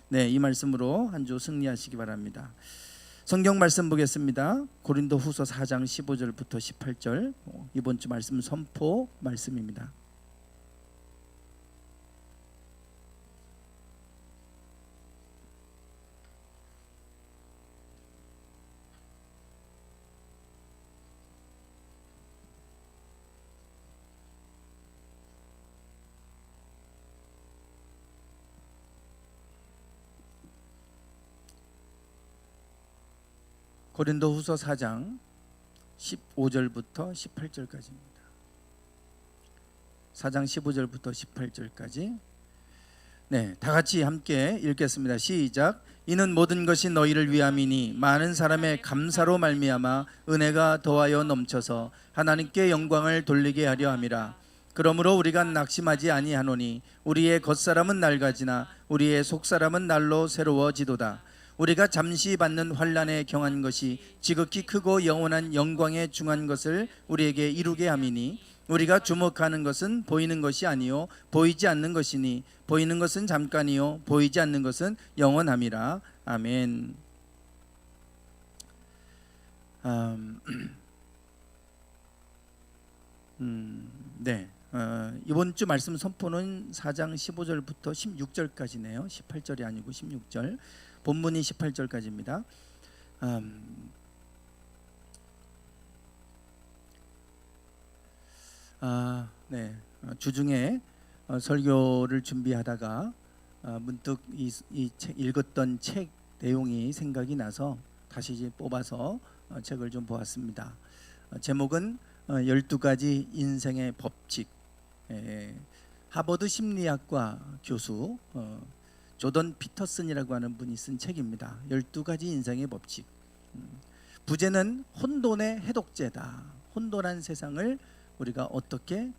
네, 이 말씀으로 한 주 승리하시기 바랍니다. 성경 말씀 보겠습니다. 고린도후서 4장 15절부터 18절, 이번 주 말씀 선포 말씀입니다. 고린도후서 4장 15절부터 18절까지입니다. 4장 15절부터 18절까지 네, 다 같이 함께 읽겠습니다. 시작. 이는 모든 것이 너희를 위함이니 많은 사람의 감사로 말미암아 은혜가 더하여 넘쳐서 하나님께 영광을 돌리게 하려 함이라. 그러므로 우리가 낙심하지 아니하노니 우리의 겉사람은 낡아지나 우리의 속사람은 날로 새로워지도다. 우리가 잠시 받는 환난에 경한 것이 지극히 크고 영원한 영광에 중한 것을 우리에게 이루게 함이니 우리가 주목하는 것은 보이는 것이 아니요 보이지 않는 것이니 보이는 것은 잠깐이요 보이지 않는 것은 영원함이라. 아멘. 네. 이번 주 말씀 선포는 4장 15절부터 16절까지네요. 18절이 아니고 16절. 본문이 18절까지입니다. 네. 주중에 설교를 준비하다가 문득 이 책, 읽었던 책 내용이 생각이 나서 다시 이제 뽑아서 책을 좀 보았습니다. 제목은 12가지 인생의 법칙. 하버드 심리학과 교수 조던 피터슨이라고 하는 분이 쓴 책입니다. 12가지 인생의 법칙. 부제는 혼돈의 해독제다. 혼돈한 세상을 우리가 어떻게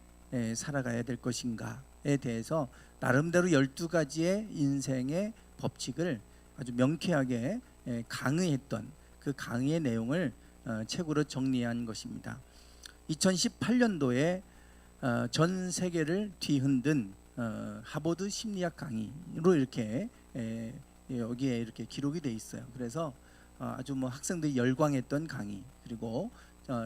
살아가야 될 것인가에 대해서 나름대로 12가지의 인생의 법칙을 아주 명쾌하게 강의했던 그 강의의 내용을 책으로 정리한 것입니다. 2018년도에 전 세계를 뒤흔든 하버드 심리학 강의로 이렇게 여기에 이렇게 기록이 돼 있어요. 그래서 아주 뭐 학생들이 열광했던 강의, 그리고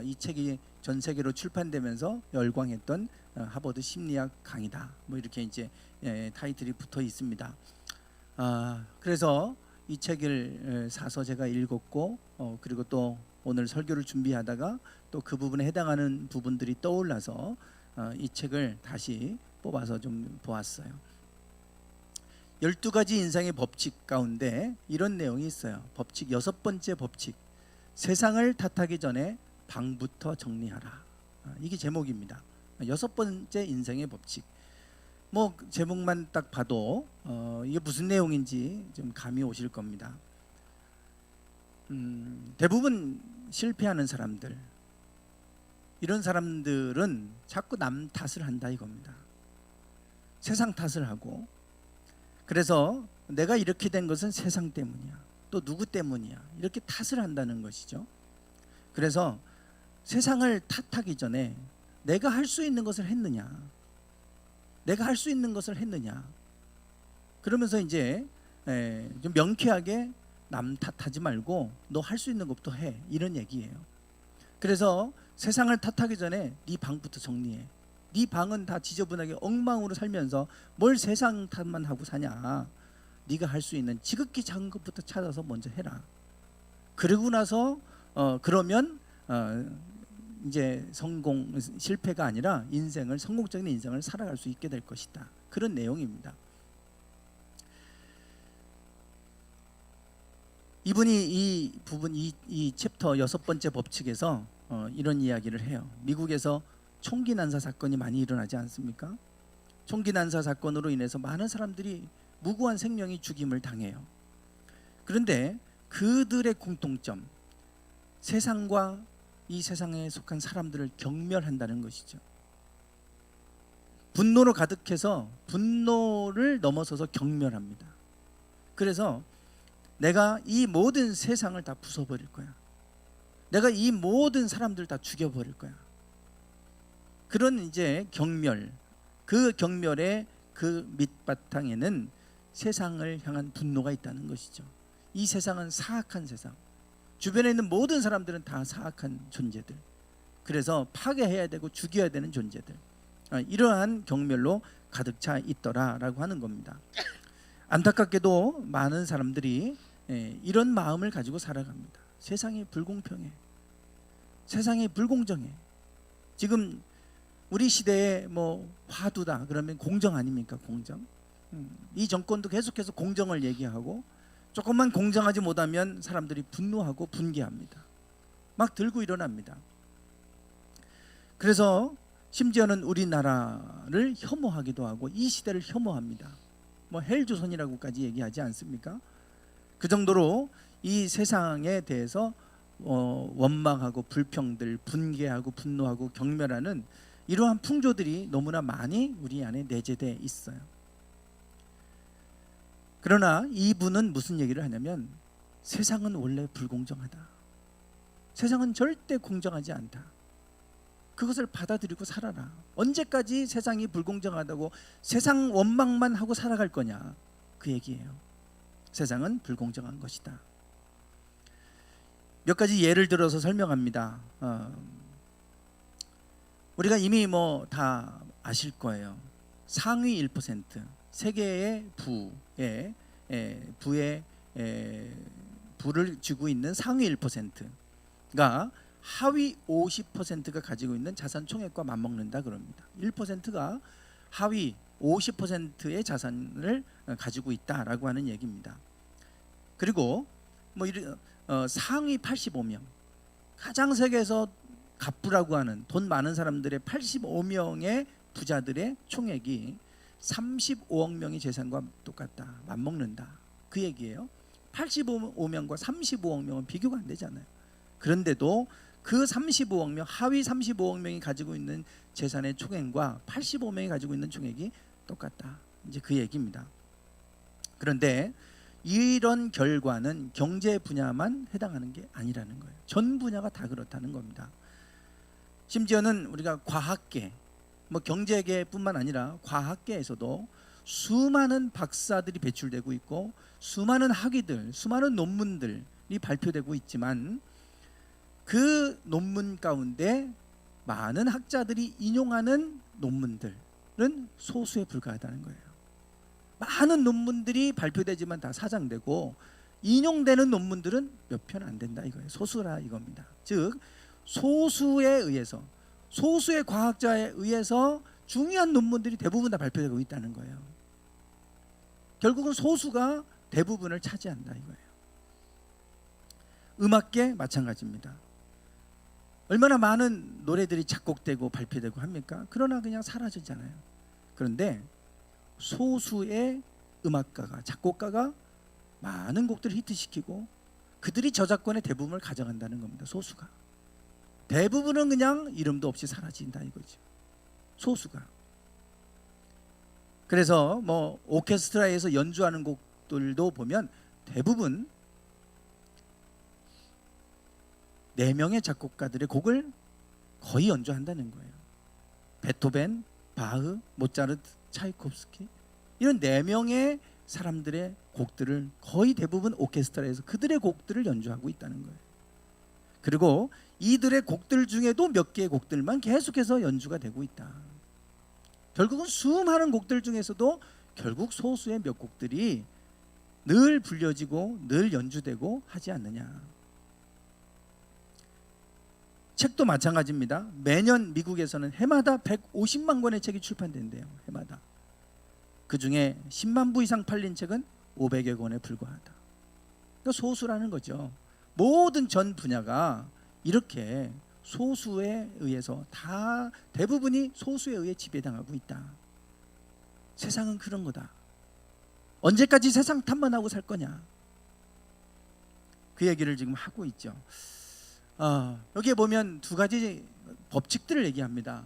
이 책이 전 세계로 출판되면서 열광했던 하버드 심리학 강의다. 뭐 이렇게 이제 타이틀이 붙어 있습니다. 그래서 이 책을 사서 제가 읽었고, 그리고 또 오늘 설교를 준비하다가 또 그 부분에 해당하는 부분들이 떠올라서 이 책을 다시 뽑아서 좀 보았어요. 12가지 인생의 법칙 가운데 이런 내용이 있어요. 법칙 6번째 법칙. 세상을 탓하기 전에 방부터 정리하라. 이게 제목입니다. 6번째 인생의 법칙. 뭐 제목만 딱 봐도 이게 무슨 내용인지 좀 감이 오실 겁니다. 대부분 실패하는 사람들, 이런 사람들은 자꾸 남 탓을 한다 이겁니다. 세상 탓을 하고, 그래서 내가 이렇게 된 것은 세상 때문이야, 또 누구 때문이야, 이렇게 탓을 한다는 것이죠. 그래서 세상을 탓하기 전에 내가 할 수 있는 것을 했느냐, 내가 할 수 있는 것을 했느냐, 그러면서 이제 좀 명쾌하게 남 탓하지 말고 너 할 수 있는 것부터 해, 이런 얘기예요. 그래서 세상을 탓하기 전에 네 방부터 정리해. 네 방은 다 지저분하게 엉망으로 살면서 뭘 세상 탓만 하고 사냐. 네가 할 수 있는 지극히 작은 것부터 찾아서 먼저 해라. 그러고 나서 그러면 이제 실패가 아니라 성공적인 인생을 살아갈 수 있게 될 것이다. 그런 내용입니다. 이분이 이 부분, 이 챕터 6번째 법칙에서 이런 이야기를 해요. 미국에서 총기 난사 사건이 많이 일어나지 않습니까? 총기 난사 사건으로 인해서 많은 사람들이 무고한 생명이 죽임을 당해요. 그런데 그들의 공통점, 세상과 이 세상에 속한 사람들을 경멸한다는 것이죠. 분노로 가득해서 분노를 넘어서서 경멸합니다. 그래서 내가 이 모든 세상을 다 부숴버릴 거야. 내가 이 모든 사람들 다 죽여버릴 거야. 그런 이제 경멸, 그 경멸의 그 밑바탕에는 세상을 향한 분노가 있다는 것이죠. 이 세상은 사악한 세상. 주변에 있는 모든 사람들은 다 사악한 존재들. 그래서 파괴해야 되고 죽여야 되는 존재들. 이러한 경멸로 가득 차 있더라라고 하는 겁니다. 안타깝게도 많은 사람들이 이런 마음을 가지고 살아갑니다. 세상이 불공평해. 세상이 불공정해. 지금 우리 시대에 뭐 화두다 그러면 공정 아닙니까? 공정. 이 정권도 계속해서 공정을 얘기하고 조금만 공정하지 못하면 사람들이 분노하고 분개합니다. 막 들고 일어납니다. 그래서 심지어는 우리나라를 혐오하기도 하고 이 시대를 혐오합니다. 뭐 헬조선이라고까지 얘기하지 않습니까? 그 정도로 이 세상에 대해서 원망하고 불평들, 분개하고 분노하고 경멸하는 이러한 풍조들이 너무나 많이 우리 안에 내재되어 있어요. 그러나 이분은 무슨 얘기를 하냐면 세상은 원래 불공정하다. 세상은 절대 공정하지 않다. 그것을 받아들이고 살아라. 언제까지 세상이 불공정하다고 세상 원망만 하고 살아갈 거냐, 그 얘기예요. 세상은 불공정한 것이다. 몇 가지 예를 들어서 설명합니다. 우리가 이미 뭐 다 아실 거예요. 상위 1%, 세계의 부를 쥐고 있는 상위 1%가 하위 50%가 가지고 있는 자산 총액과 맞먹는다 그럽니다. 1%가 하위 50%의 자산을 가지고 있다라고 하는 얘기입니다. 그리고 뭐 상위 85명, 가장 세계에서 갑부라고 하는 돈 많은 사람들의 85명의 부자들의 총액이 35억 명의 재산과 똑같다, 맞먹는다, 그 얘기예요. 85명과 35억 명은 비교가 안 되잖아요. 그런데도 그 35억 명, 하위 35억 명이 가지고 있는 재산의 총액과 85명이 가지고 있는 총액이 똑같다, 이제 그 얘기입니다. 그런데 이런 결과는 경제 분야만 해당하는 게 아니라는 거예요. 전 분야가 다 그렇다는 겁니다. 심지어는 우리가 과학계, 뭐 경제계뿐만 아니라 과학계에서도 수많은 박사들이 배출되고 있고 수많은 학위들, 수많은 논문들이 발표되고 있지만 그 논문 가운데 많은 학자들이 인용하는 논문들은 소수에 불과하다는 거예요. 많은 논문들이 발표되지만 다 사장되고 인용되는 논문들은 몇 편 안 된다 이거예요. 소수라 이겁니다. 즉 소수에 의해서, 소수의 과학자에 의해서 중요한 논문들이 대부분 다 발표되고 있다는 거예요. 결국은 소수가 대부분을 차지한다 이거예요. 음악계 마찬가지입니다. 얼마나 많은 노래들이 작곡되고 발표되고 합니까? 그러나 그냥 사라지잖아요. 그런데 소수의 음악가가, 작곡가가 많은 곡들을 히트시키고 그들이 저작권의 대부분을 가져간다는 겁니다. 소수가. 대부분은 그냥 이름도 없이 사라진다 이거죠. 소수가. 그래서 뭐 오케스트라에서 연주하는 곡들도 보면 대부분 4명의 작곡가들의 곡을 거의 연주한다는 거예요. 베토벤, 바흐, 모차르트, 차이콥스키, 이런 4명의 사람들의 곡들을 거의 대부분 오케스트라에서 그들의 곡들을 연주하고 있다는 거예요. 그리고 이들의 곡들 중에도 몇 개의 곡들만 계속해서 연주가 되고 있다. 결국은 수많은 곡들 중에서도 결국 소수의 몇 곡들이 늘 불려지고 늘 연주되고 하지 않느냐. 책도 마찬가지입니다. 매년 미국에서는 해마다 150만 권의 책이 출판된대요. 해마다. 그 중에 10만 부 이상 팔린 책은 500여 권에 불과하다. 그러니까 소수라는 거죠. 모든 전 분야가 이렇게 소수에 의해서 다 대부분이 소수에 의해 지배당하고 있다. 세상은 그런 거다. 언제까지 세상 탓만 하고 살 거냐. 그 얘기를 지금 하고 있죠. 여기에 보면 2가지 법칙들을 얘기합니다.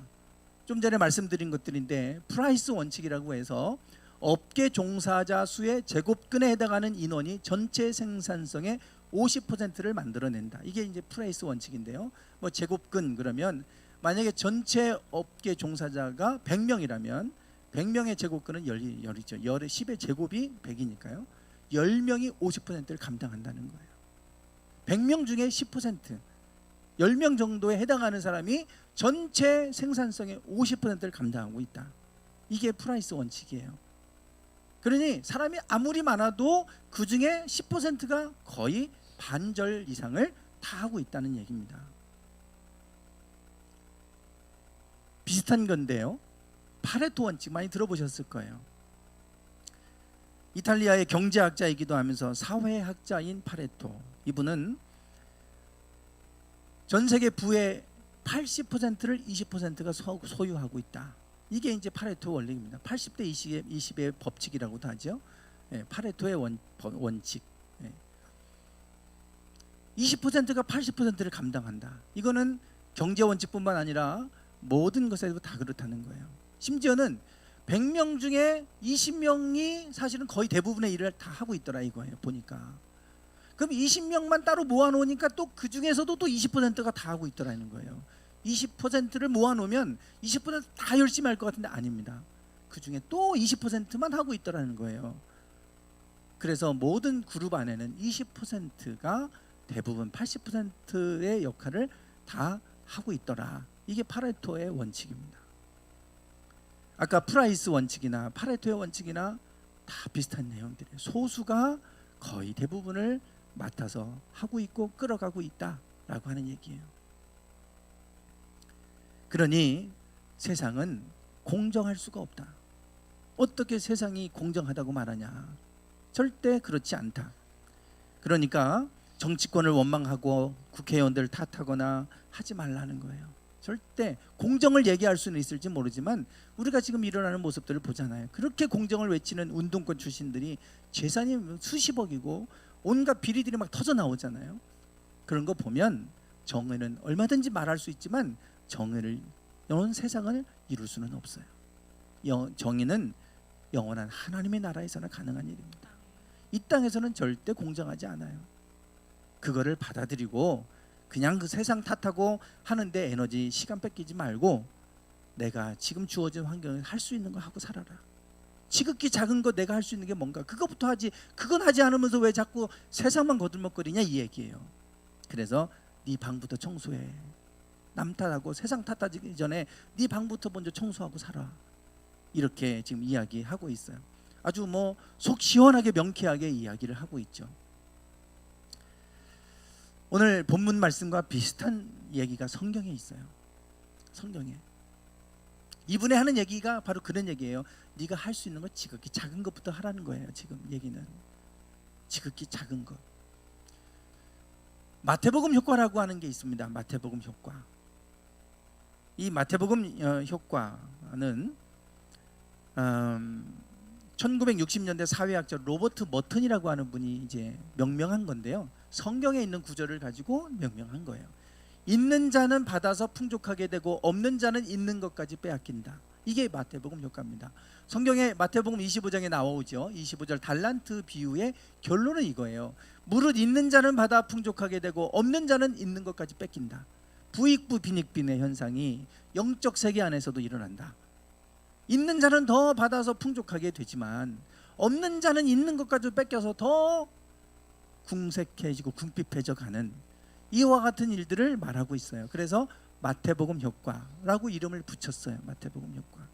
좀 전에 말씀드린 것들인데 프라이스 원칙이라고 해서 업계 종사자 수의 제곱근에 해당하는 인원이 전체 생산성의 50%를 만들어낸다. 이게 이제 프라이스 원칙인데요. 뭐 제곱근 그러면 만약에 전체 업계 종사자가 100명이라면 100명의 제곱근은 열이죠. 열의 10의 제곱이 100이니까요. 10명이 50%를 감당한다는 거예요. 100명 중에 10%, 10명 정도에 해당하는 사람이 전체 생산성의 50%를 감당하고 있다. 이게 프라이스 원칙이에요. 그러니 사람이 아무리 많아도 그 중에 10%가 거의 반절 이상을 다 하고 있다는 얘기입니다. 비슷한 건데요, 파레토 원칙 많이 들어보셨을 거예요. 이탈리아의 경제학자이기도 하면서 사회학자인 파레토, 이분은 전 세계 부의 80%를 20%가 소유하고 있다. 이게 이제 파레토 원칙입니다. 80대 20의 법칙이라고도 하죠. 파레토의 원칙. 20%가 80%를 감당한다. 이거는 경제 원칙뿐만 아니라 모든 것에도 다 그렇다는 거예요. 심지어는 100명 중에 20명이 사실은 거의 대부분의 일을 다 하고 있더라 이거예요. 보니까. 그럼 20명만 따로 모아놓으니까 또 그 중에서도 또 20%가 다 하고 있더라는 거예요. 20%를 모아놓으면 20%다 열심히 할 것 같은데 아닙니다. 그 중에 또 20%만 하고 있더라는 거예요. 그래서 모든 그룹 안에는 20%가 대부분 80%의 역할을 다 하고 있더라. 이게 파레토의 원칙입니다. 아까 프라이스 원칙이나 파레토의 원칙이나 다 비슷한 내용들이에요. 소수가 거의 대부분을 맡아서 하고 있고 끌어가고 있다라고 하는 얘기예요. 그러니 세상은 공정할 수가 없다. 어떻게 세상이 공정하다고 말하냐? 절대 그렇지 않다. 그러니까 정치권을 원망하고 국회의원들을 탓하거나 하지 말라는 거예요. 절대 공정을 얘기할 수는 있을지 모르지만 우리가 지금 일어나는 모습들을 보잖아요. 그렇게 공정을 외치는 운동권 출신들이 재산이 수십억이고 온갖 비리들이 막 터져 나오잖아요. 그런 거 보면 정의는 얼마든지 말할 수 있지만 정의를 이런 세상을 이룰 수는 없어요. 정의는 영원한 하나님의 나라에서나 가능한 일입니다. 이 땅에서는 절대 공정하지 않아요. 그거를 받아들이고 그냥 그 세상 탓하고 하는데 에너지, 시간 뺏기지 말고 내가 지금 주어진 환경에 할 수 있는 거 하고 살아라. 지극히 작은 거 내가 할 수 있는 게 뭔가 그거부터 하지. 그건 하지 않으면서 왜 자꾸 세상만 거들먹거리냐 이 얘기예요. 그래서 네 방부터 청소해. 남 탓하고 세상 탓하기 전에 네 방부터 먼저 청소하고 살아. 이렇게 지금 이야기하고 있어요. 아주 뭐 속 시원하게 명쾌하게 이야기를 하고 있죠. 오늘 본문 말씀과 비슷한 얘기가 성경에 있어요. 성경에 이분이 하는 얘기가 바로 그런 얘기예요. 네가 할 수 있는 거 지극히 작은 것부터 하라는 거예요. 지금 얘기는 지극히 작은 것. 마태복음 효과라고 하는 게 있습니다. 마태복음 효과. 이 마태복음 효과는 1960년대 사회학자 로버트 머튼이라고 하는 분이 이제 명명한 건데요. 성경에 있는 구절을 가지고 명명한 거예요. 있는 자는 받아서 풍족하게 되고 없는 자는 있는 것까지 빼앗긴다. 이게 마태복음 효과입니다. 성경에 마태복음 25장에 나오죠. 25절 달란트 비유의 결론은 이거예요. 무릇 있는 자는 받아 풍족하게 되고 없는 자는 있는 것까지 뺏긴다. 부익부 빈익빈의 현상이 영적 세계 안에서도 일어난다. 있는 자는 더 받아서 풍족하게 되지만 없는 자는 있는 것까지 뺏겨서 더 궁색해지고 궁핍해져 가는 이와 같은 일들을 말하고 있어요. 그래서 마태복음 효과라고 이름을 붙였어요. 마태복음 효과.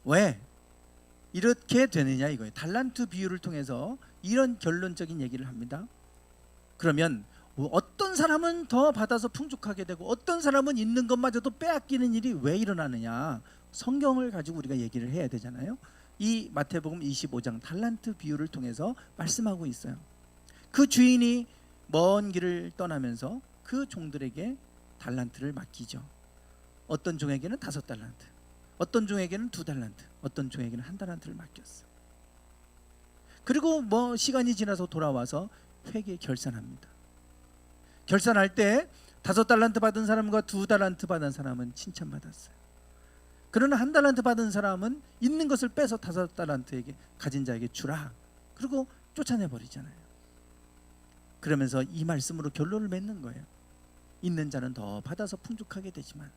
왜 이렇게 되느냐 이거예요. 달란트 비유를 통해서 이런 결론적인 얘기를 합니다. 그러면 어떤 사람은 더 받아서 풍족하게 되고 어떤 사람은 있는 것마저도 빼앗기는 일이 왜 일어나느냐? 성경을 가지고 우리가 얘기를 해야 되잖아요. 이 마태복음 25장 달란트 비유를 통해서 말씀하고 있어요. 그 주인이 먼 길을 떠나면서 그 종들에게 달란트를 맡기죠. 어떤 종에게는 5달란트, 어떤 종에게는 2달란트, 어떤 종에게는 1달란트를 맡겼어. 그리고 뭐 시간이 지나서 돌아와서 회계 결산합니다. 결산할 때 5달란트 받은 사람과 2달란트 받은 사람은 칭찬받았어요. 그러나 1달란트 받은 사람은 있는 것을 빼서 5달란트에게 가진 자에게 주라. 그리고 쫓아내버리잖아요. 그러면서 이 말씀으로 결론을 맺는 거예요. 있는 자는 더 받아서 풍족하게 되지만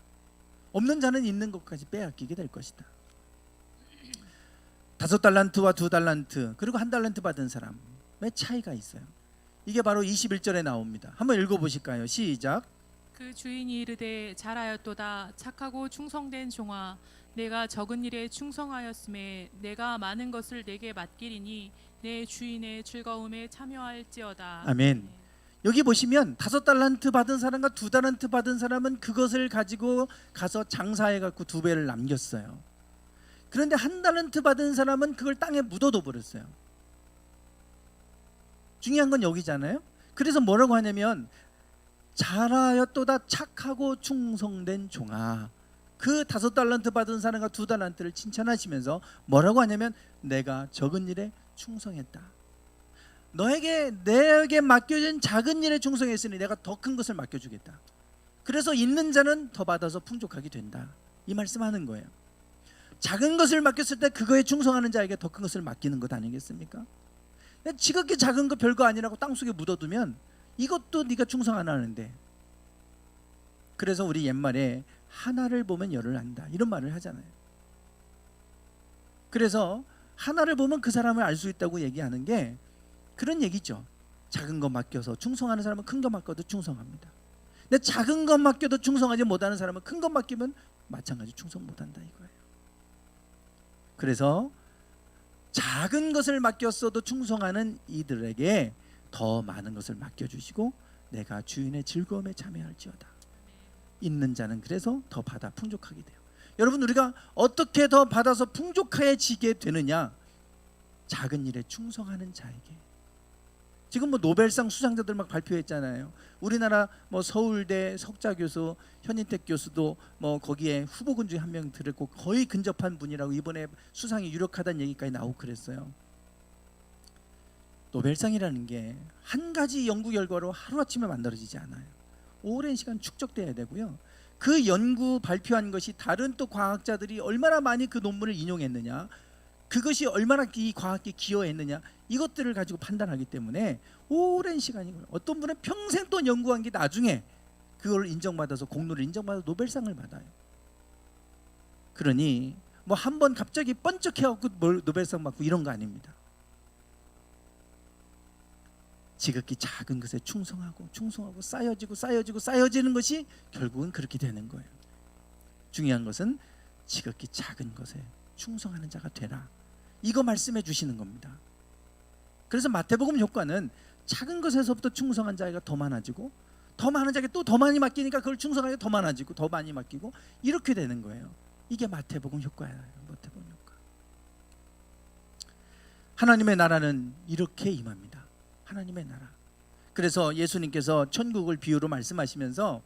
없는 자는 있는 것까지 빼앗기게 될 것이다. 5달란트와 2달란트 그리고 1달란트 받은 사람의 차이가 있어요. 이게 바로 21절에 나옵니다. 한번 읽어보실까요? 시작. 그 주인이 이르되 잘하였도다 착하고 충성된 종아 내가 적은 일에 충성하였음에 내가 많은 것을 내게 맡기리니 내 주인의 즐거움에 참여할지어다. 아멘. 여기 보시면 5달란트 받은 사람과 2달란트 받은 사람은 그것을 가지고 가서 장사해 갖고 2배를 남겼어요. 그런데 1달란트 받은 사람은 그걸 땅에 묻어둬 버렸어요. 중요한 건 여기잖아요. 그래서 뭐라고 하냐면 잘하였도다 착하고 충성된 종아. 그 5달란트 받은 사람과 2달란트를 칭찬하시면서 뭐라고 하냐면 내가 적은 일에 충성했다. 내게 맡겨진 작은 일에 충성했으니 내가 더 큰 것을 맡겨주겠다. 그래서 있는 자는 더 받아서 풍족하게 된다. 이 말씀하는 거예요. 작은 것을 맡겼을 때 그거에 충성하는 자에게 더 큰 것을 맡기는 것 아니겠습니까? 지극히 작은 거 별거 아니라고 땅속에 묻어두면 이것도 네가 충성 안 하는데. 그래서 우리 옛말에 하나를 보면 열을 안다 이런 말을 하잖아요. 그래서 하나를 보면 그 사람을 알 수 있다고 얘기하는 게 그런 얘기죠. 작은 거 맡겨서 충성하는 사람은 큰 거 맡겨도 충성합니다. 근데 작은 것 맡겨도 충성하지 못하는 사람은 큰 것 맡기면 마찬가지 충성 못한다 이거예요. 그래서 작은 것을 맡겼어도 충성하는 이들에게 더 많은 것을 맡겨주시고 내가 주인의 즐거움에 참여할지어다. 있는 자는 그래서 더 받아 풍족하게 돼요. 여러분 우리가 어떻게 더 받아서 풍족해지게 되느냐? 작은 일에 충성하는 자에게. 지금 뭐 노벨상 수상자들 막 발표했잖아요. 우리나라 뭐 서울대 석자 교수 현인택 교수도 뭐 거기에 후보군 중에 한 명 들었고 거의 근접한 분이라고 이번에 수상이 유력하다는 얘기까지 나오고 그랬어요. 노벨상이라는 게 한 가지 연구 결과로 하루아침에 만들어지지 않아요. 오랜 시간 축적돼야 되고요. 그 연구 발표한 것이 다른 또 과학자들이 얼마나 많이 그 논문을 인용했느냐, 그것이 얼마나 이 과학에 기여했느냐, 이것들을 가지고 판단하기 때문에 오랜 시간이 걸려요. 어떤 분은 평생 또 연구한 게 나중에 그걸 인정받아서 공로를 인정받아서 노벨상을 받아요. 그러니 뭐 한 번 갑자기 번쩍해갖고 노벨상 받고 이런 거 아닙니다. 지극히 작은 것에 충성하고 쌓여지는 것이 결국은 그렇게 되는 거예요. 중요한 것은 지극히 작은 것에 충성하는 자가 되라. 이거 말씀해 주시는 겁니다. 그래서 마태복음 효과는 작은 것에서부터 충성한 자가 더 많아지고 더 많은 자에게 또 더 많이 맡기니까 그걸 충성하게 더 많아지고 더 많이 맡기고 이렇게 되는 거예요. 이게 마태복음 효과예요. 마태복음 효과. 하나님의 나라는 이렇게 임합니다. 하나님의 나라. 그래서 예수님께서 천국을 비유로 말씀하시면서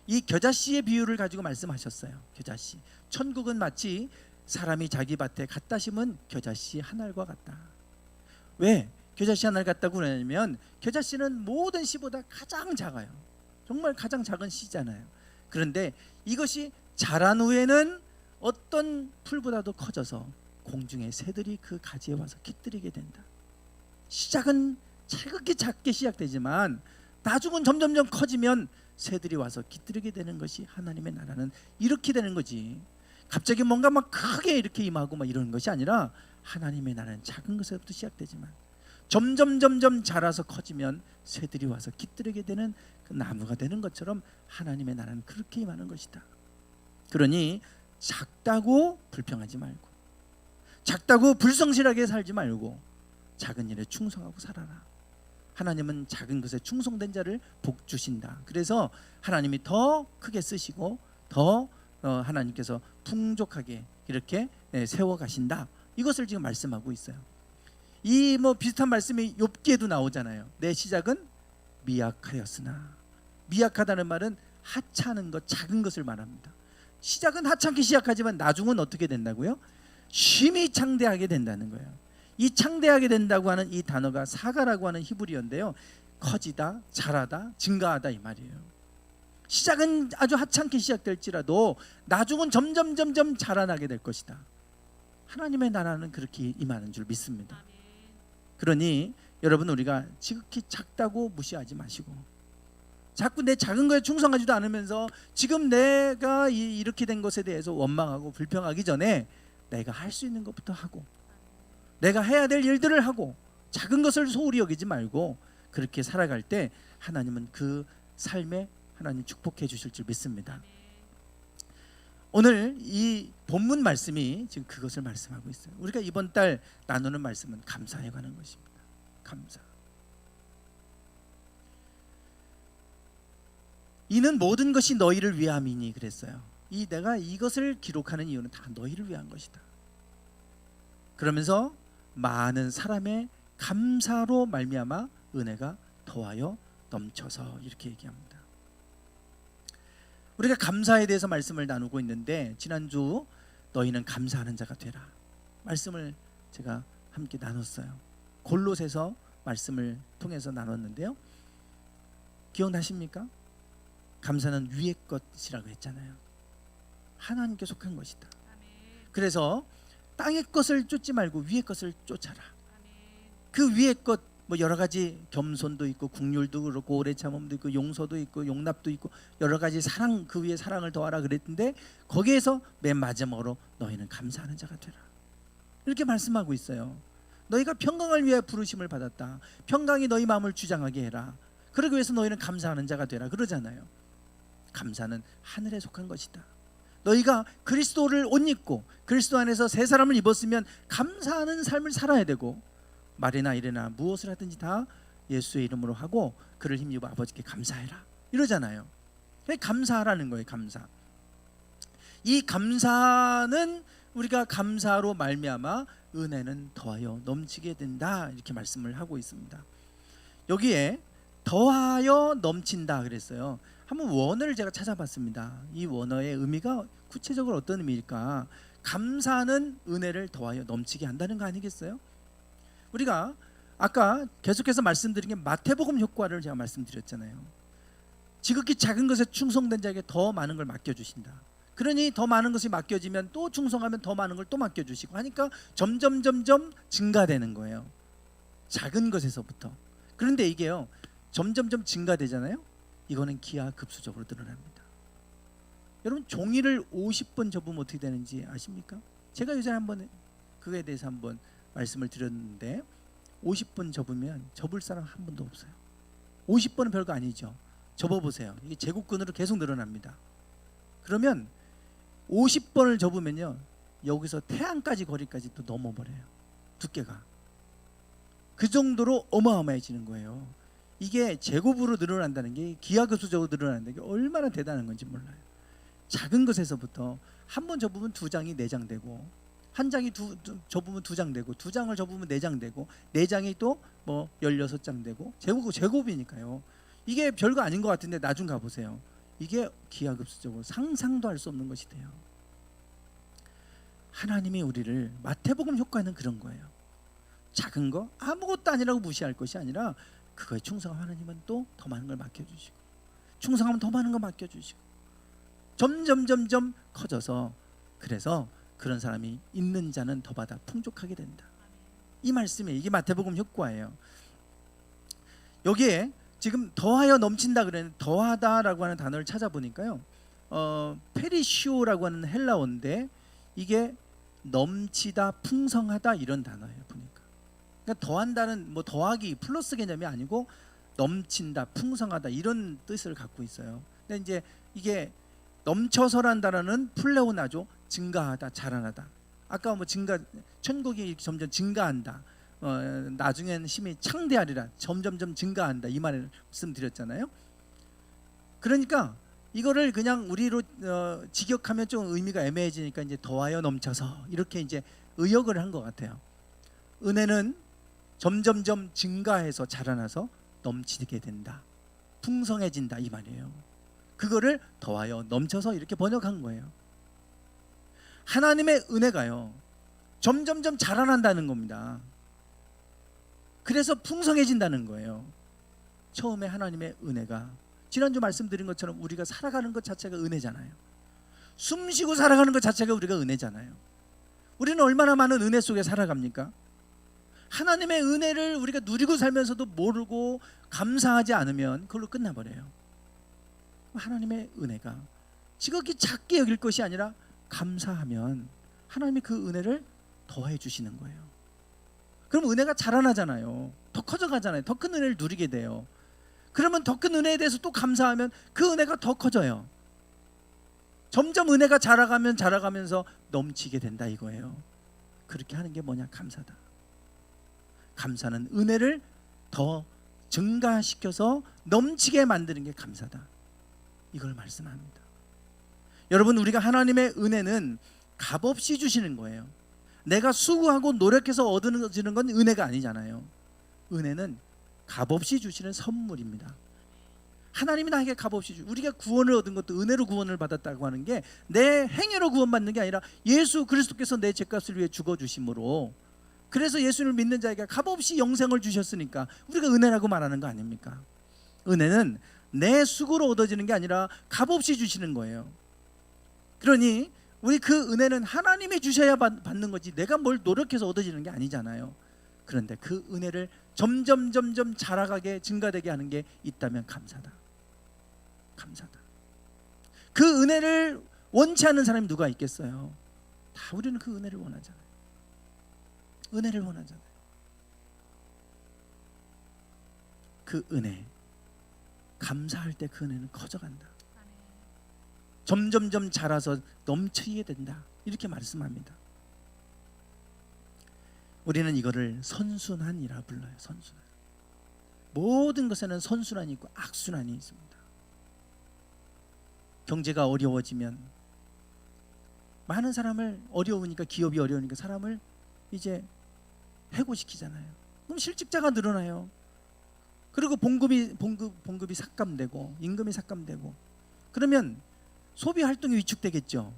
이 겨자씨의 비유를 가지고 말씀하셨어요. 겨자씨. 천국은 마치 사람이 자기 밭에 갖다 심은 겨자씨 한 알과 같다. 왜 겨자씨 한 알 같다고 그러냐면 겨자씨는 모든 씨보다 가장 작아요. 정말 가장 작은 씨잖아요. 그런데 이것이 자란 후에는 어떤 풀보다도 커져서 공중의 새들이 그 가지에 와서 깃들이게 된다. 시작은 지극히 작게 시작되지만 나중은 점점점 커지면 새들이 와서 깃들이게 되는 것이 하나님의 나라는 이렇게 되는 거지. 갑자기 뭔가 막 크게 이렇게 임하고 막 이러는 것이 아니라 하나님의 나라는 작은 것에서부터 시작되지만 점점 자라서 커지면 새들이 와서 깃들이게 되는 그 나무가 되는 것처럼 하나님의 나라는 그렇게 임하는 것이다. 그러니 작다고 불평하지 말고 작다고 불성실하게 살지 말고 작은 일에 충성하고 살아라. 하나님은 작은 것에 충성된 자를 복 주신다. 그래서 하나님이 더 크게 쓰시고 더 하나님께서 풍족하게 이렇게 세워 가신다. 이것을 지금 말씀하고 있어요. 이 뭐 비슷한 말씀이 욥기에도 나오잖아요. 내 시작은 미약하였으나. 미약하다는 말은 하찮은 것, 작은 것을 말합니다. 시작은 하찮게 시작하지만 나중은 어떻게 된다고요? 심히 창대하게 된다는 거예요. 이 창대하게 된다고 하는 이 단어가 사가라고 하는 히브리어인데요. 커지다, 자라다, 증가하다 이 말이에요. 시작은 아주 하찮게 시작될지라도 나중은 점점 자라나게 될 것이다. 하나님의 나라는 그렇게 임하는 줄 믿습니다. 그러니 여러분 우리가 지극히 작다고 무시하지 마시고 자꾸 내 작은 거에 충성하지도 않으면서 지금 내가 이렇게 된 것에 대해서 원망하고 불평하기 전에 내가 할 수 있는 것부터 하고 내가 해야 될 일들을 하고 작은 것을 소홀히 여기지 말고 그렇게 살아갈 때 하나님은 그 삶에 하나님 축복해 주실 줄 믿습니다. 오늘 이 본문 말씀이 지금 그것을 말씀하고 있어요. 우리가 이번 달 나누는 말씀은 감사에 관한 것입니다. 감사. 이는 모든 것이 너희를 위함이니 그랬어요. 내가 이것을 기록하는 이유는 다 너희를 위한 것이다. 그러면서 많은 사람의 감사로 말미암아 은혜가 더하여 넘쳐서 이렇게 얘기합니다. 우리가 감사에 대해서 말씀을 나누고 있는데 지난주 너희는 감사하는 자가 되라 말씀을 제가 함께 나눴어요. 골로새서 말씀을 통해서 나눴는데요. 기억나십니까? 감사는 위의 것이라고 했잖아요. 하나님께 속한 것이다. 그래서 땅의 것을 쫓지 말고 위의 것을 쫓아라. 그 위의 것 뭐 여러 가지 겸손도 있고 국률도 그렇고 오래 참음도 있고 용서도 있고 용납도 있고 여러 가지 사랑, 그 위에 사랑을 더하라 그랬는데 거기에서 맨 마지막으로 너희는 감사하는 자가 되라 이렇게 말씀하고 있어요. 너희가 평강을 위해 부르심을 받았다. 평강이 너희 마음을 주장하게 해라. 그러기 위해서 너희는 감사하는 자가 되라 그러잖아요. 감사는 하늘에 속한 것이다. 너희가 그리스도를 옷 입고 그리스도 안에서 새 사람을 입었으면 감사하는 삶을 살아야 되고 말이나 일이나 무엇을 하든지 다 예수의 이름으로 하고 그를 힘입어 아버지께 감사해라 이러잖아요. 감사하라는 거예요. 감사. 이 감사는 우리가 감사로 말미암아 은혜는 더하여 넘치게 된다 이렇게 말씀을 하고 있습니다. 여기에 더하여 넘친다 그랬어요. 한번 원어를 제가 찾아봤습니다. 이 원어의 의미가 구체적으로 어떤 의미일까? 감사는 은혜를 더하여 넘치게 한다는 거 아니겠어요? 우리가 아까 계속해서 말씀드린 게 마태복음 효과를 제가 말씀드렸잖아요. 지극히 작은 것에 충성된 자에게 더 많은 걸 맡겨주신다. 그러니 더 많은 것이 맡겨지면 또 충성하면 더 많은 걸 또 맡겨주시고 하니까 점점 증가되는 거예요. 작은 것에서부터. 그런데 이게요 점점 증가되잖아요. 이거는 기하급수적으로 늘어납니다. 여러분 종이를 50번 접으면 어떻게 되는지 아십니까? 제가 요새 한번 그거에 대해서 한번 말씀을 드렸는데 50번 접으면 접을 사람 한 분도 없어요. 50번은 별거 아니죠. 접어보세요. 이게 제곱근으로 계속 늘어납니다. 그러면 50번을 접으면요 여기서 태양까지 거리까지 또 넘어버려요. 두께가 그 정도로 어마어마해지는 거예요. 이게 제곱으로 늘어난다는 게 기하급수적으로 늘어난다는 게 얼마나 대단한 건지 몰라요. 작은 것에서부터 한 번 접으면 2장이 4장 되고 한 장이 접으면 2장 되고 2장을 접으면 4장 되고 4장이 또 뭐 16장 되고 제곱이니까요. 이게 별거 아닌 것 같은데 나중 가보세요. 이게 기하급수적으로 상상도 할 수 없는 것이 돼요. 하나님이 우리를 마태복음 효과는 그런 거예요. 작은 거 아무것도 아니라고 무시할 것이 아니라 그거에 충성하면 하나님은 또 더 많은 걸 맡겨주시고 충성하면 더 많은 걸 맡겨주시고 점점 커져서 그래서 그런 사람이 있는 자는 더 받아 풍족하게 된다. 이 말씀이 이게 마태복음 효과예요. 여기에 지금 더하여 넘친다 그랬는데 더하다라고 하는 단어를 찾아보니까요 페리시오라고 하는 헬라어인데 이게 넘치다 풍성하다 이런 단어예요. 보니까 그러니까 더한다는 뭐 더하기 플러스 개념이 아니고 넘친다 풍성하다 이런 뜻을 갖고 있어요. 근데 이제 이게 넘쳐서란 단어는 플레오나죠. 증가하다 자라나다. 아까 뭐 증가 천국이 점점 증가한다. 나중엔 심히 창대하리라. 점점 증가한다. 이 말을 말씀드렸잖아요. 그러니까 이거를 그냥 우리로 직역하면 좀 의미가 애매해지니까 이제 더하여 넘쳐서 이렇게 이제 의역을 한 것 같아요. 은혜는 점점 증가해서 자라나서 넘치게 된다. 풍성해진다 이 말이에요. 그거를 더하여 넘쳐서 이렇게 번역한 거예요. 하나님의 은혜가요 점점 자라난다는 겁니다. 그래서 풍성해진다는 거예요. 처음에 하나님의 은혜가 지난주 말씀드린 것처럼 우리가 살아가는 것 자체가 은혜잖아요. 숨 쉬고 살아가는 것 자체가 우리가 은혜잖아요. 우리는 얼마나 많은 은혜 속에 살아갑니까? 하나님의 은혜를 우리가 누리고 살면서도 모르고 감사하지 않으면 그걸로 끝나버려요. 하나님의 은혜가 지극히 작게 여길 것이 아니라 감사하면 하나님이 그 은혜를 더해 주시는 거예요. 그럼 은혜가 자라나잖아요. 더 커져가잖아요. 더 큰 은혜를 누리게 돼요. 그러면 더 큰 은혜에 대해서 또 감사하면 그 은혜가 더 커져요. 점점 은혜가 자라가면서 넘치게 된다 이거예요. 그렇게 하는 게 뭐냐? 감사다. 감사는 은혜를 더 증가시켜서 넘치게 만드는 게 감사다. 이걸 말씀합니다. 여러분, 우리가 하나님의 은혜는 값없이 주시는 거예요. 내가 수고하고 노력해서 얻어지는 건 은혜가 아니잖아요. 은혜는 값없이 주시는 선물입니다. 하나님이 나에게 값없이 우리가 구원을 얻은 것도 은혜로 구원을 받았다고 하는 게 내 행위로 구원받는 게 아니라 예수 그리스도께서 내 죄값을 위해 죽어주심으로, 그래서 예수를 믿는 자에게 값없이 영생을 주셨으니까 우리가 은혜라고 말하는 거 아닙니까? 은혜는 내 수고로 얻어지는 게 아니라 값없이 주시는 거예요. 그러니 우리 그 은혜는 하나님이 주셔야 받는 거지 내가 뭘 노력해서 얻어지는 게 아니잖아요. 그런데 그 은혜를 점점 자라가게 증가되게 하는 게 있다면 감사다. 감사다. 그 은혜를 원치 않는 사람이 누가 있겠어요? 다 우리는 그 은혜를 원하잖아요. 은혜를 원하잖아요. 그 은혜, 감사할 때 그 은혜는 커져간다. 점점 자라서 넘치게 된다. 이렇게 말씀합니다. 우리는 이거를 선순환이라 불러요. 선순환. 모든 것에는 선순환이 있고 악순환이 있습니다. 경제가 어려워지면 많은 사람을, 어려우니까, 기업이 어려우니까 사람을 이제 해고시키잖아요. 그럼 실직자가 늘어나요. 그리고 봉급이 삭감되고 임금이 삭감되고, 그러면 소비 활동이 위축되겠죠.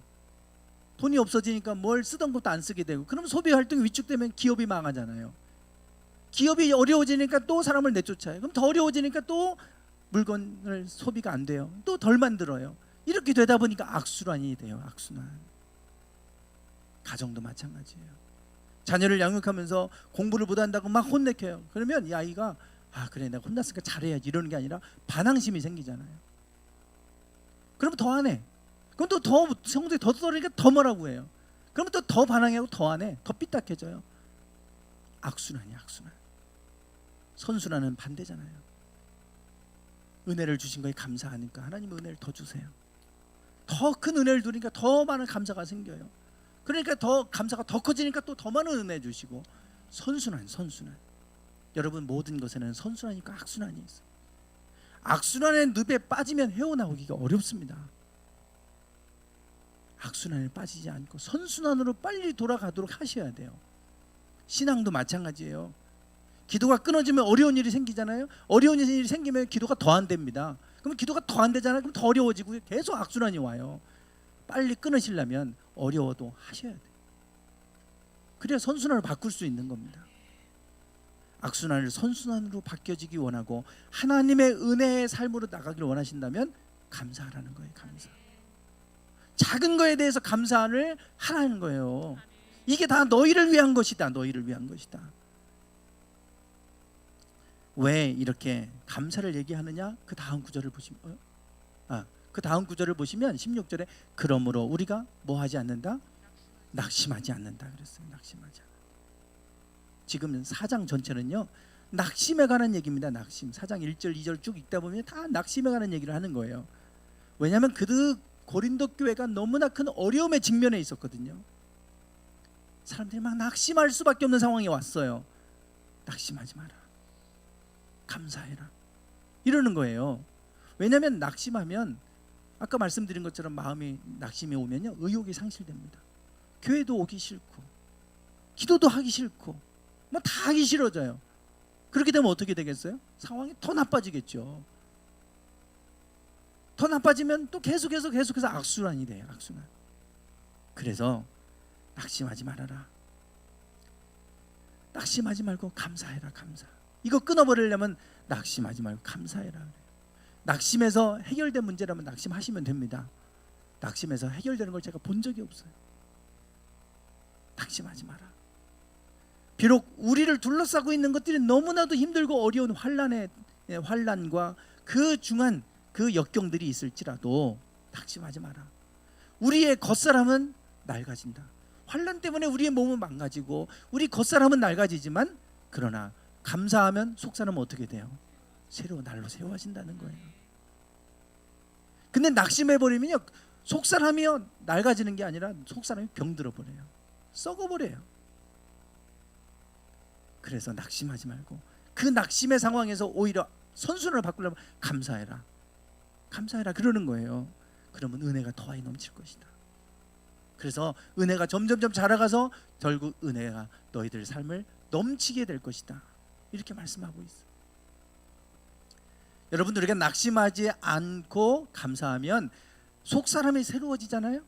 돈이 없어지니까 뭘 쓰던 것도 안 쓰게 되고, 그럼 소비 활동이 위축되면 기업이 망하잖아요. 기업이 어려워지니까 또 사람을 내쫓아요. 그럼 더 어려워지니까 또 물건을 소비가 안 돼요. 또 덜 만들어요. 이렇게 되다 보니까 악순환이 돼요. 악순환. 가정도 마찬가지예요. 자녀를 양육하면서 공부를 못한다고 막 혼내켜요. 그러면 이 아이가 그래 내가 혼났으니까 잘해야지 이러는 게 아니라 반항심이 생기잖아요. 그러면 더 안 해. 그럼 또 더 성적이 더 떨어지니까 더 뭐라고 해요. 그러면 또 더 반항하고 더 안 해. 더 삐딱해져요. 악순환이야, 악순환. 선순환은 반대잖아요. 은혜를 주신 거에 감사하니까 하나님 은혜를 더 주세요. 더 큰 은혜를 누리니까 더 많은 감사가 생겨요. 그러니까 더 감사가 더 커지니까 또 더 많은 은혜 주시고, 선순환. 여러분, 모든 것에는 선순환이 있고 악순환이 있어요. 악순환의 늪에 빠지면 헤어나오기가 어렵습니다. 악순환에 빠지지 않고 선순환으로 빨리 돌아가도록 하셔야 돼요. 신앙도 마찬가지예요. 기도가 끊어지면 어려운 일이 생기잖아요. 어려운 일이 생기면 기도가 더 안 됩니다. 그럼 기도가 더 안 되잖아요. 그럼 더 어려워지고 계속 악순환이 와요. 빨리 끊으시려면 어려워도 하셔야 돼요. 그래야 선순환을 바꿀 수 있는 겁니다. 악순환을 선순환으로 바뀌어지기 원하고 하나님의 은혜의 삶으로 나가기를 원하신다면 감사하라는 거예요. 감사. 작은 거에 대해서 감사를 하라는 거예요. 이게 다 너희를 위한 것이다. 너희를 위한 것이다. 왜 이렇게 감사를 얘기하느냐? 그 다음 구절을 보시면 그 다음 구절을 보시면 16절에 그러므로 우리가 뭐 하지 않는다? 낙심하지 않는다 그랬어요. 낙심하지 않는다. 지금 4장 전체는요 낙심에 관한 얘기입니다. 낙심. 4장 1절 2절 쭉 읽다 보면 다 낙심에 관한 얘기를 하는 거예요. 왜냐하면 고린도 교회가 너무나 큰 어려움에 직면해 있었거든요. 사람들이 막 낙심할 수밖에 없는 상황이 왔어요. 낙심하지 마라. 감사해라. 이러는 거예요. 왜냐하면 낙심하면 아까 말씀드린 것처럼 마음이 낙심이 오면요 의욕이 상실됩니다. 교회도 오기 싫고 기도도 하기 싫고 뭐 다 하기 싫어져요. 그렇게 되면 어떻게 되겠어요? 상황이 더 나빠지겠죠. 더 나빠지면 또 계속해서 악순환이 돼요. 악순환. 그래서 낙심하지 말아라. 낙심하지 말고 감사해라. 감사. 이거 끊어버리려면 낙심하지 말고 감사해라 그래요. 낙심해서 해결된 문제라면 낙심하시면 됩니다. 낙심해서 해결되는 걸 제가 본 적이 없어요. 낙심하지 마라. 비록 우리를 둘러싸고 있는 것들이 너무나도 힘들고 어려운 환란과 그 중한 그 역경들이 있을지라도 낙심하지 마라. 우리의 겉사람은 낡아진다. 환난 때문에 우리의 몸은 망가지고 우리 겉사람은 낡아지지만 그러나 감사하면 속사람은 어떻게 돼요? 새로 날로 세워진다는 거예요. 근데 낙심해버리면요, 속사람이요 낡아지는 게 아니라 속사람이 병들어 버려요. 썩어버려요. 그래서 낙심하지 말고 그 낙심의 상황에서 오히려 선순환을 바꾸려면 감사해라. 감사해라 그러는 거예요. 그러면 은혜가 더하게 넘칠 것이다. 그래서 은혜가 점점점 자라가서 결국 은혜가 너희들 삶을 넘치게 될 것이다. 이렇게 말씀하고 있어요. 여러분들, 우리가 낙심하지 않고 감사하면 속사람이 새로워지잖아요.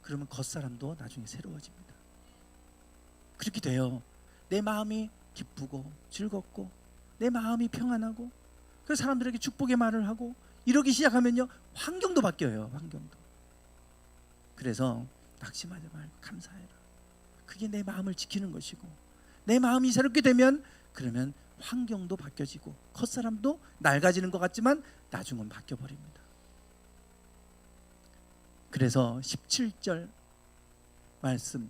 그러면 겉사람도 나중에 새로워집니다. 그렇게 돼요. 내 마음이 기쁘고 즐겁고 내 마음이 평안하고 그래서 사람들에게 축복의 말을 하고 이러기 시작하면요, 환경도 바뀌어요. 환경도. 그래서 낙심하지 말고 감사해라. 그게 내 마음을 지키는 것이고 내 마음이 새롭게 되면 그러면 환경도 바뀌어지고 겉사람도 낡아지는 것 같지만 나중은 바뀌어버립니다. 그래서 17절 말씀,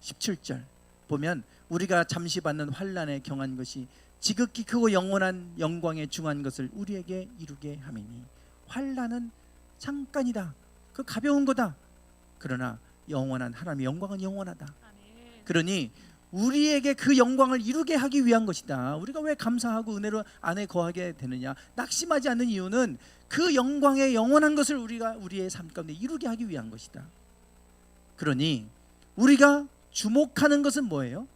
17절 보면 우리가 잠시 받는 환난에 경한 것이 지극히 크고 영원한 영광에 중한 것을 우리에게 이루게 함이니 환난은 잠깐이다. 그 가벼운 거다. 그러나 영원한 하나님의 영광은 영원하다. 아멘. 그러니 우리에게 그 영광을 이루게 하기 위한 것이다. 우리가 왜 감사하고 은혜로 안에 거하게 되느냐? 낙심하지 않는 이유는 그 영광의 영원한 것을 우리가 우리의 삶 가운데 이루게 하기 위한 것이다. 그러니 우리가 주목하는 것은 뭐예요?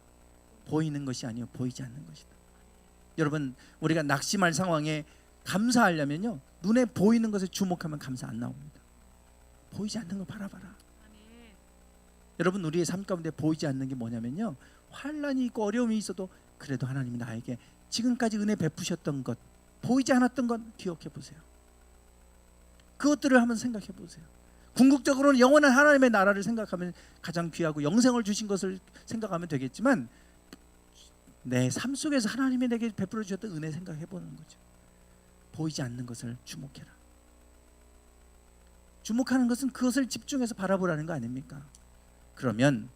보이는 것이 아니요 보이지 않는 것이다. 여러분, 우리가 낙심할 상황에 감사하려면요, 눈에 보이는 것에 주목하면 감사 안 나옵니다. 보이지 않는 거 바라봐라. 아멘. 여러분, 우리의 삶 가운데 보이지 않는 게 뭐냐면요, 환난이 있고 어려움이 있어도 그래도 하나님이 나에게 지금까지 은혜 베푸셨던 것, 보이지 않았던 것 기억해 보세요. 그것들을 한번 생각해 보세요. 궁극적으로는 영원한 하나님의 나라를 생각하면 가장 귀하고 영생을 주신 것을 생각하면 되겠지만 내 삶 속에서 하나님이 내게 베풀어 주셨던 은혜 생각해 보는 거죠. 보이지 않는 것을 주목해라. 주목하는 것은 그것을 집중해서 바라보라는 거 아닙니까? 그러면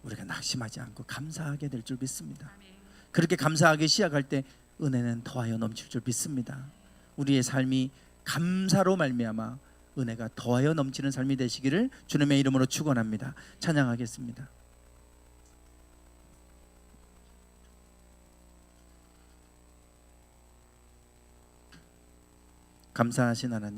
우리가 낙심하지 않고 감사하게 될 줄 믿습니다. 아멘. 그렇게 감사하게 시작할 때 은혜는 더하여 넘칠 줄 믿습니다. 우리의 삶이 감사로 말미암아 은혜가 더하여 넘치는 삶이 되시기를 주님의 이름으로 축원합니다. 찬양하겠습니다. 감사하신 하나님,